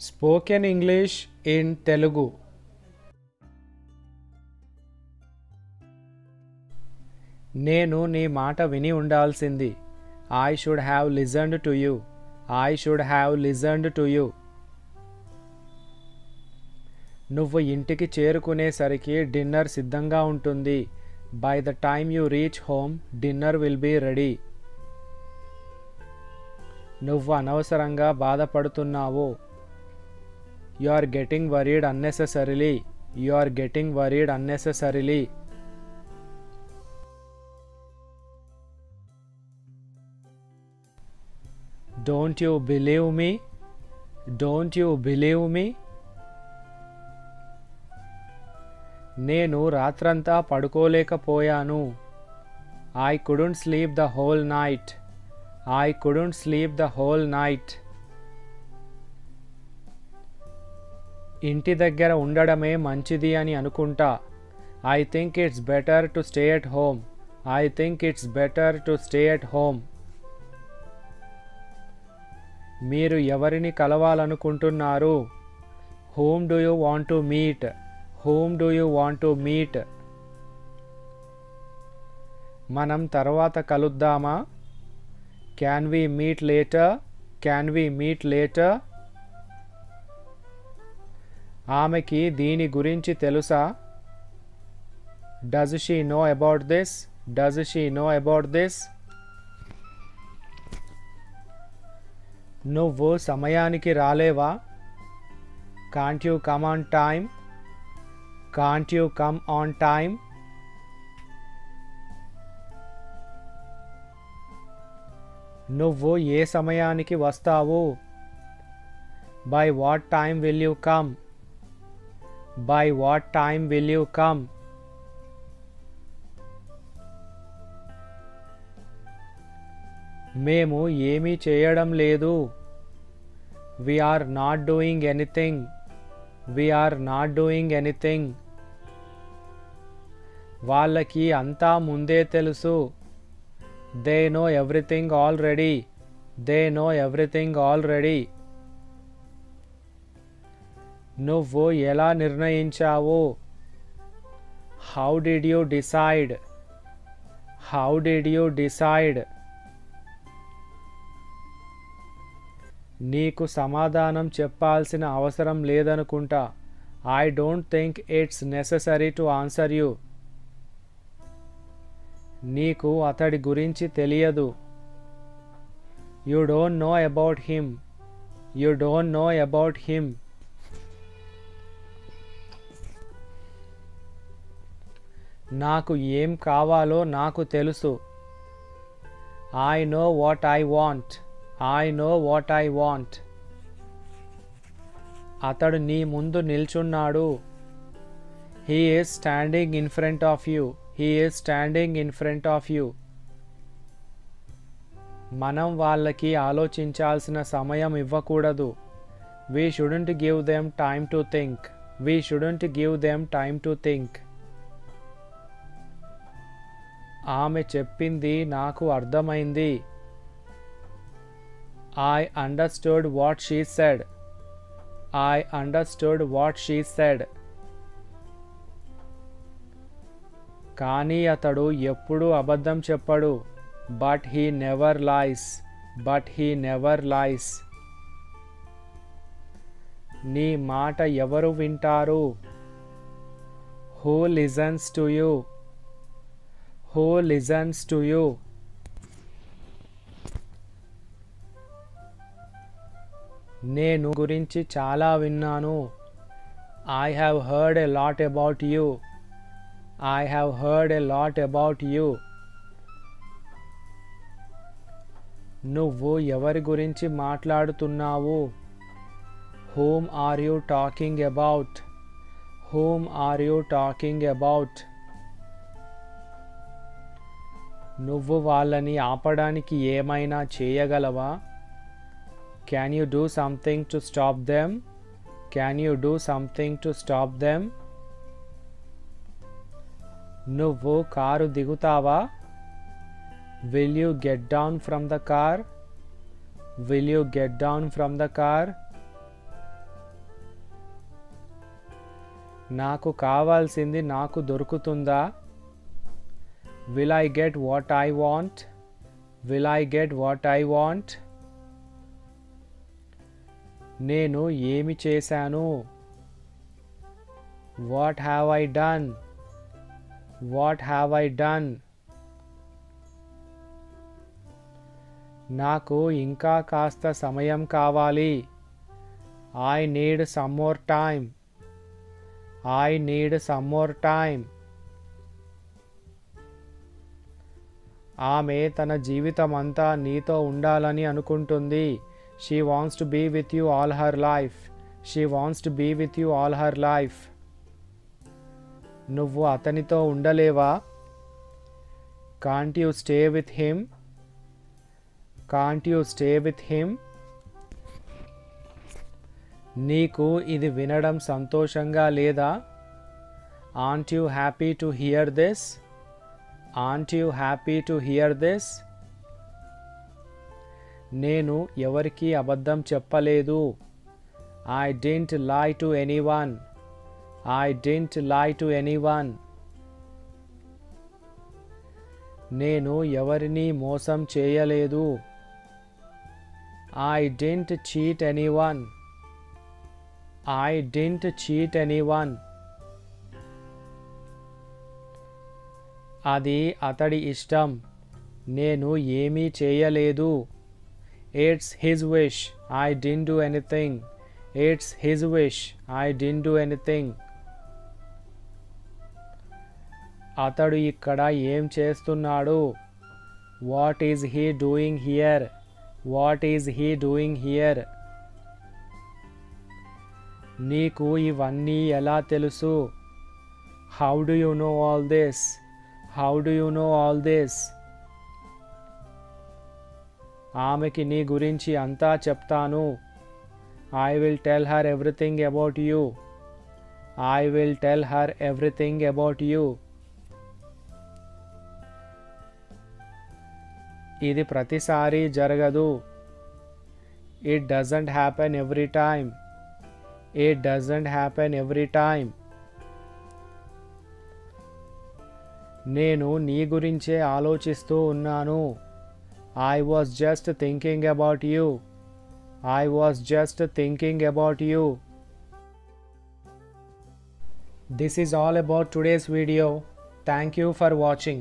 Spoken English in Telugu. నేను నీ మాట విని ఉండాల్సింది. I should have listened to you. I should have listened to you. నువ్వు ఇంటికి చేరుకునేసరికి డిన్నర్ సిద్ధంగా ఉంటుంది. By the time you reach home dinner will be ready. నువ్వు అనవసరంగా బాధపడుతున్నావు. You are getting worried unnecessarily. You are getting worried unnecessarily. Don't you believe me. Don't you believe me. నేను రాత్రంతా పడుకోలేకపోయాను. I couldn't sleep the whole night. I couldn't sleep the whole night. ఇంటి దగ్గర ఉండడమే మంచిది అని అనుకుంటా. I think it's better to stay at home. I think it's better to stay at home. మీరు ఎవరిని కలవాలనుకుంటున్నారు? Whom do you want to meet. Whom do you want to meet. మనం తర్వాత కలుద్దామా? Can we meet later. Can we meet later. ఆమెకి దీని గురించి తెలుసా? Does she know about this. Does she know about this. నువ్వు సమయానికి రాలేవా? Can't you come on time. Can't you come on time. నువ్వు ఏ సమయానికి వస్తావు? By what time will you come. By what time will you come. మేము ఏమీ చేయడం లేదు. We are not doing anything. We are not doing anything. వాళ్ళకి అంతా ముందే తెలుసు. They know everything already. They know everything already. నువ్వు ఎలా నిర్ణయించావు? How did you decide. How did you decide. నీకు సమాధానం చెప్పాల్సిన అవసరం లేదనుకుంటా. I don't think it's necessary to answer you. నీకు అతడి గురించి తెలియదు. You don't know about him. You don't know about him. నాకు ఏం కావాలో నాకు తెలుసు. I know what I want. I know what I want. అతడు నీ ముందు నిల్చున్నాడు. He is standing in front of you. He is standing in front of you. మనం వాళ్ళకి ఆలోచించాల్సిన సమయం ఇవ్వకూడదు. We shouldn't give them time to think. We shouldn't give them time to think. ఆమె చెప్పింది నాకు అర్థమైంది. I understood what she said. I understood what she said. కానీ అతడు ఎప్పుడూ అబద్ధం చెప్పడు. But he never lies. But he never lies. నీ మాట ఎవరు వింటారు? Who listens to you. Who listens to you. నేను గురించి చాలా విన్నాను. I have heard a lot about you. I have heard a lot about you. నువ్వు ఎవరి గురించి మాట్లాడుతున్నావు? Whom are you talking about. Whom are you talking about. నువ్వు వాళ్ళని ఆపడానికి ఏమైనా చేయగలవా? Can you do something to stop them. Can you do something to stop them. నువ్వు కారు దిగుతావా? Will you get down from the car. Will you get down from the car? నాకు కావాల్సింది నాకు దొరుకుతుందా? Will I get what I want? Will I get what I want? నేను ఏమి చేశాను? What have I done? What have I done? నాకు ఇంకా కాస్త సమయం కావాలి. I need some more time. I need some more time. ఆమె తన జీవితమంతా నీతో ఉండాలని అనుకుంటుంది. She wants to be with you all her life. She wants to be with you all her life. నువ్వు అతనితో ఉండలేవా? Can't you stay with him? Can't you stay with him? నీకు ఇది వినడం సంతోషంగా లేదా? Aren't you happy to hear this? Aren't you happy to hear this? నేను ఎవరికీ అబద్ధం చెప్పలేదు. I didn't lie to anyone. I didn't lie to anyone. నేను ఎవరిని మోసం చేయలేదు. I didn't cheat anyone. I didn't cheat anyone. అది అతడి ఇష్టం. నేను ఏమీ చేయలేదు. It's his wish. I didn't do anything. It's his wish. I didn't do anything. అతడు ఇక్కడ ఏం చేస్తున్నాడు? What is he doing here? What is he doing here? నీకు ఇవన్నీ ఎలా తెలుసు? How do you know all this? How do you know all this? ఆమెకి నీ గురించి అంతా చెప్తాను. I will tell her everything about you. I will tell her everything about you. ఇది ప్రతిసారి జరగదు. It doesn't happen every time. It doesn't happen every time. నేను నీ గురించే ఆలోచిస్తూ ఉన్నాను. I was just thinking about you. I was just thinking about you. This is all about today's video. Thank you for watching.